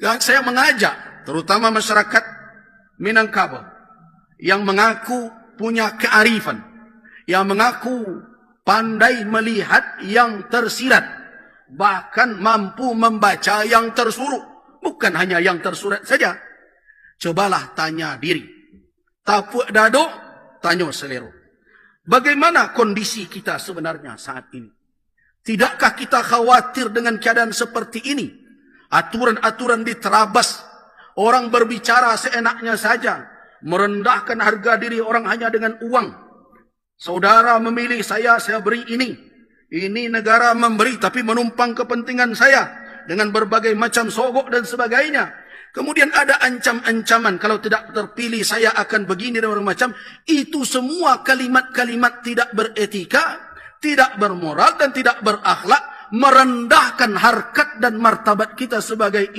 Saya mengajak terutama masyarakat Minangkabau yang mengaku punya kearifan, yang mengaku pandai melihat yang tersirat, bahkan mampu membaca yang tersurat. Bukan hanya yang tersurat saja. Cobalah tanya diri. Tapuk dado, tanya selero. Bagaimana kondisi kita sebenarnya saat ini? Tidakkah kita khawatir dengan keadaan seperti ini? Aturan-aturan diterabas, orang berbicara seenaknya saja, merendahkan harga diri orang hanya dengan uang. Saudara memilih saya beri ini. Ini negara memberi tapi menumpang kepentingan saya dengan berbagai macam sogok dan sebagainya. Kemudian ada ancam-ancaman, kalau tidak terpilih saya akan begini dan macam. Itu semua kalimat-kalimat tidak beretika, tidak bermoral dan tidak berakhlak, merendahkan harkat dan martabat kita sebagai